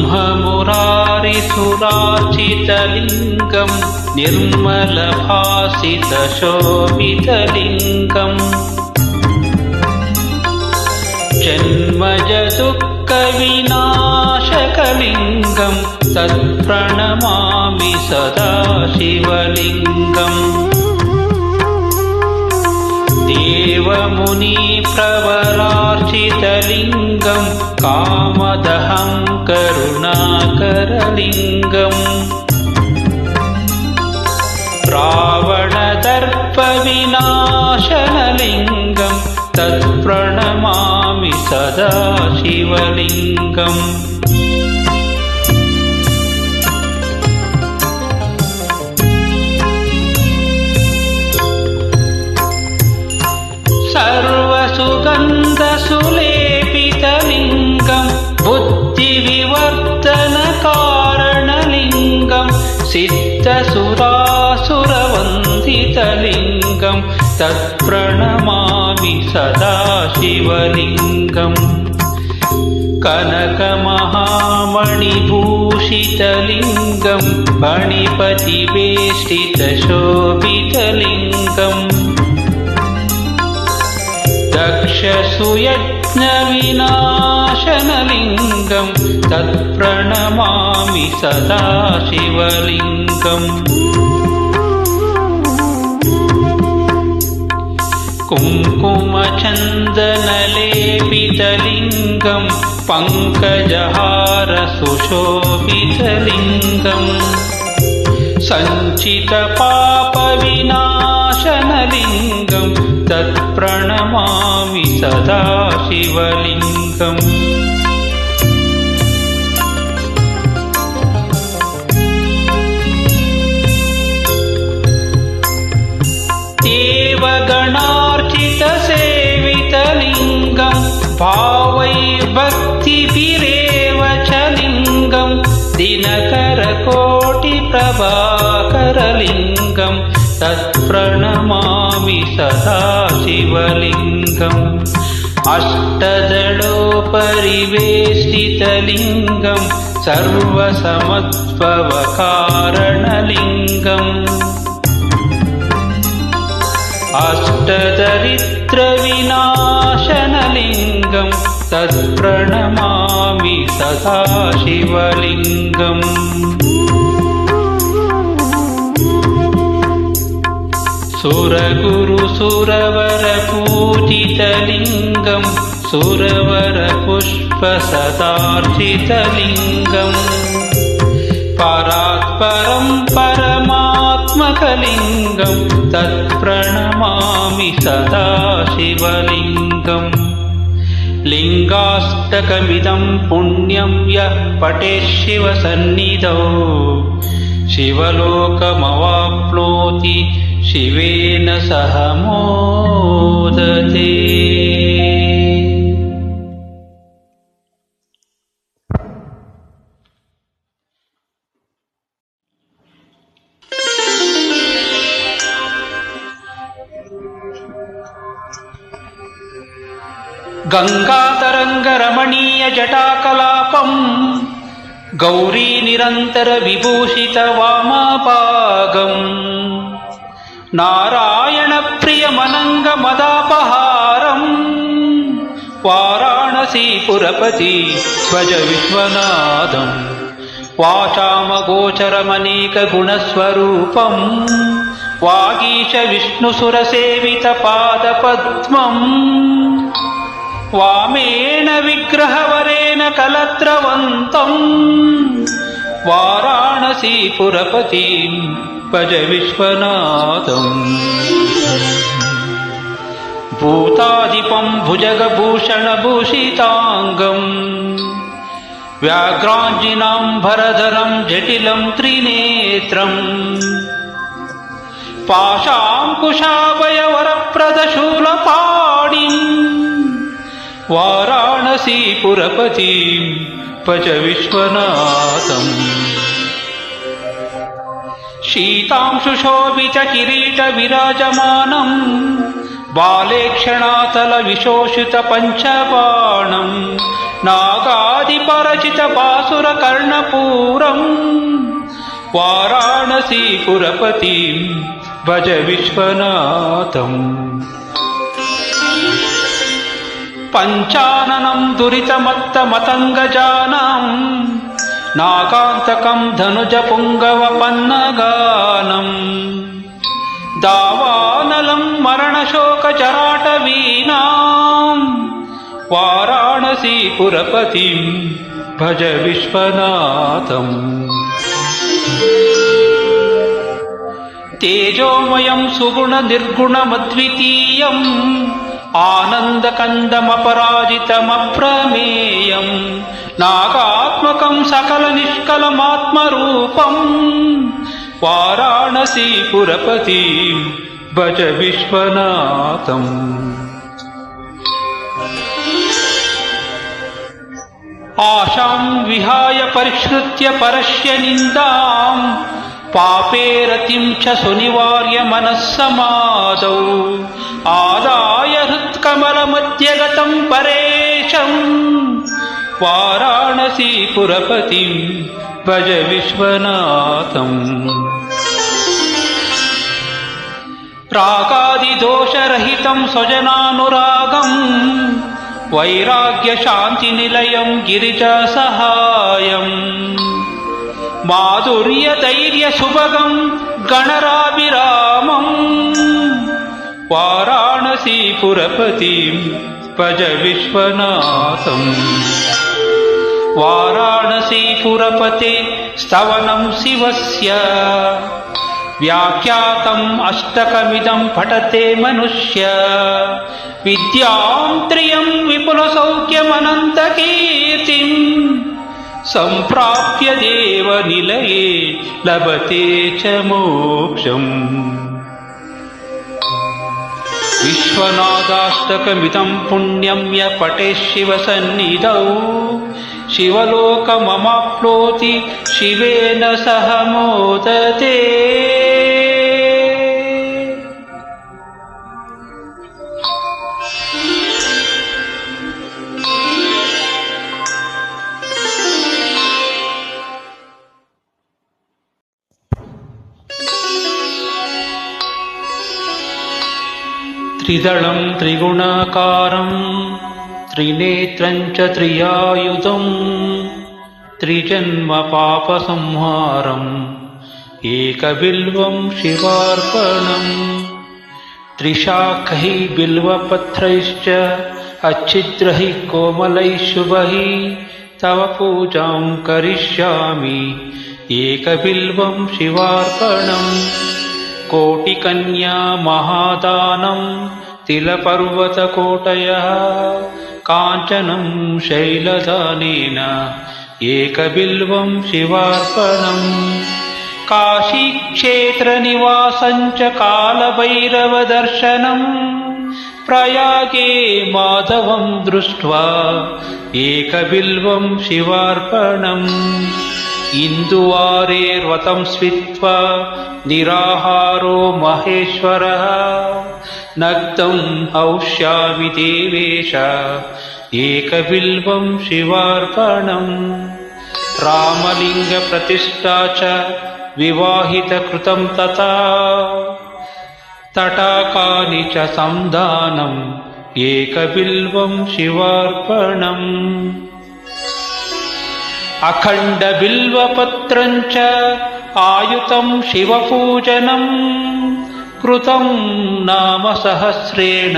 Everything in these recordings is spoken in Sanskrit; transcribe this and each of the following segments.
ब्रह्ममुरारिसुरार्चितलिङ्गं निर्मलभासितशोभितलिङ्गम् जन्मजदुःखविनाशकलिङ्गं तत्प्रणमामि सदा शिवलिङ्गम् देवमुनिप्रवरार्चितलिङ्गं कामदहं करुणाकरलिङ्गम् रावणदर्पविनाशनलिङ्गं तत्प्रणमामि सदा शिवलिङ्गम् सर्वसुगन्धसुलेपितलिङ्गं बुद्धिविवर्धनकारणलिङ्गं सिद्धसुरासुरवन्दितलिङ्गं तत्प्रणमामि सदा शिवलिङ्गम् कनकमहामणिभूषितलिङ्गं मणिपतिवेष्टितशोभितलिङ्गम् दक्षसुयज्ञविनाशनलिङ्गं तत्प्रणमामि सदा शिवलिङ्गम् कुङ्कुमचन्दनलेपितलिङ्गं पङ्कजहारसुशोभितलिङ्गम् सञ्चितपापविनाशनलिङ्गं तत्प्रणमामि सदा शिवलिङ्गम् देवगणार्चितसेवितलिङ्गं भावैर्भक्तिभिरेव च लिङ्गं दिनकरकोटिप्रभाकरलिङ्गं तत्प्रणमामि सदा शिवलिङ्गम् अष्टदलोपरिवेष्टितलिङ्गं सर्वसमत्वकारणलिङ्गम् अष्टदरिद्रविनाशनलिङ्गं तत्प्रणमामि सदा शिवलिङ्गम् सुरगुरुसुरवरपूजितलिङ्गं सुरवरपुष्पसदार्चितलिङ्गम् परात्परं परमात्मकलिङ्गं तत्प्रणमामि सदा शिवलिङ्गम् लिङ्गाष्टकमिदं पुण्यं यः पठेत् शिवसन्निधौ शिवलोकमवाप्नोति शिवेन सह मोदते। गंगातरंगरमणीय जटाकलापं गौरी निरंतर विभूषित वामभागं नारायण प्रियमनंग मदापहारं वाराणसीपुरपति भज विश्वनाथं वाचामगोचरमनेक गुणस्वरूपं वागीश विष्णुसुरसेवित पादपद्मम् वामेन विग्रहवरेण कलत्रवन्तं वाराणसीपुरपतिं भज विश्वनाथम् भूताधिपं भुजगभूषणभूषिताङ्गं व्याघ्राञ्जिनाम्बरधरं जटिलं त्रिनेत्रम् पाशाङ्कुशाभयवरप्रदशूलपाणिं वाराणसीपुरपतिं भज विश्वनाथम् शीतांशुशोभितकिरीटविराजमानं बालेक्षणातलविशोषितपञ्चबाणं नागादिपरचितबासुरकर्णपूरम् वाराणसीपुरपतिं भज विश्वनाथम् पञ्चाननं दुरितमत्तमतङ्गजानं नागान्तकं धनुजपुङ्गवपन्नगानम् दावानलं मरणशोकचराटवीनां वाराणसीपुरपतिं भज विश्वनाथम् तेजोमयं सुगुणनिर्गुणमद्वितीयम् आनन्दकन्दमपराजितमप्रमेयम् नागात्मकं सकलनिष्कलमात्मरूपम् वाराणसीपुरपतिं भज विश्वनाथम् आशां विहाय परिष्कृत्य परस्य निन्दां पापे रतिं च सुनिवार्य मनस्समाधौ आदाय हृत्कमलमध्यगतं परेशं वाराणसीपुरपतिं भज विश्वनाथम् रागादिदोषरहितं स्वजनानुरागम् वैराग्यशान्तिनिलयं गिरिजासहायम् माधुर्यधैर्यसुभगं गणराभिरामम् वाराणसीपुरपतिं भज विश्वनाथम् वाराणसीपुरपते स्तवनं शिवस्य व्याख्यातम् अष्टकमिदं पठते मनुष्य विद्यां त्रियं विपुलसौख्यमनन्तकीर्तिम् सम्प्राप्य देवनिलये लभते च मोक्षम् विश्वनाथाष्टकमिदं पुण्यं य पठेत् शिवसन्निधौ शिवलोकमवाप्नोति शिवेन सह मोदते त्रिदलं त्रिगुणाकारं त्रिनेत्रं च त्रियायुधं त्रिजन्मपापसंहारम् एकबिल्वं शिवार्पणम् त्रिशाखैः बिल्वपत्रैश्च अच्छिद्रैः कोमलैः शुभैः तव पूजां करिष्यामि एकबिल्वं शिवार्पणम् कोटिकन्या महादानं तिलपर्वतकोटयः काञ्चनं शैलदानेन एकबिल्वं शिवार्पणम् काशीक्षेत्रनिवासं च कालभैरवदर्शनम् प्रयागे माधवं दृष्ट्वा एकबिल्वं शिवार्पणम् इन्दुवारेर्व्रतं स्मृत्वा निराहारो महेश्वरः नग्नं हौष्यामि देवेश एकबिल्वं शिवार्पणम् रामलिङ्गप्रतिष्ठा च विवाहितकृतं तथा तटाकानि च संधानम् एकबिल्वं शिवार्पणम् अखण्डबिल्वपत्रं च आयुतं शिवपूजनं कृतं नाम सहस्रेण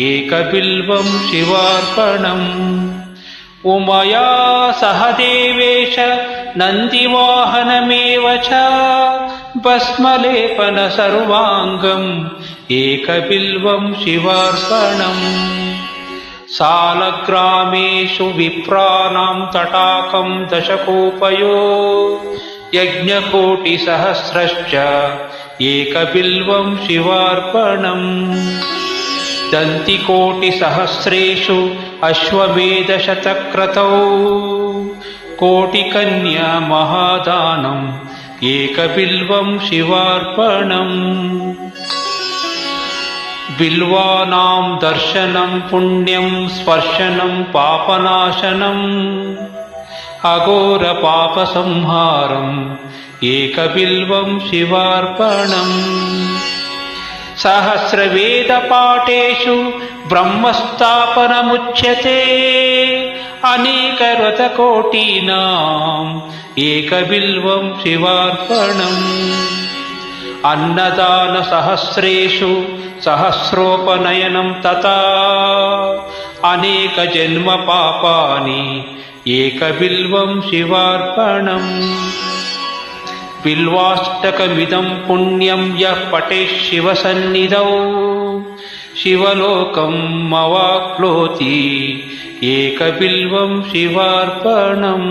एकबिल्वं शिवार्पणम् उमया सह देवेश नन्दिवाहनमेव च भस्मलेपन सर्वाङ्गम् एकबिल्वं शिवार्पणम् सालग्रामेषु विप्राणां तटाकं दशकोपयो यज्ञकोटिसहस्रश्च एकबिल्वं शिवार्पणम् दन्तिकोटिसहस्रेषु अश्वमेधशतक्रतौ कोटिकन्या महादानम् एकबिल्वं शिवार्पणम् बिल्वानां दर्शनं पुण्यं स्पर्शनं पापनाशनम् अघोरपापसंहारम् एकबिल्वं शिवार्पणम् सहस्रवेदपाठेषु ब्रह्मस्थापनमुच्यते अनेकव्रतकोटीनाम् एकबिल्वं शिवार्पणम् अन्नदानसहस्रेषु सहस्रोपनयनं तथा अनेकजन्मपापानि एकबिल्वं शिवार्पणम् बिल्वाष्टकमिदं पुण्यं यः पठेत् शिवसन्निधौ शिवलोकम् अवाप्नोति एकबिल्वं शिवार्पणम्।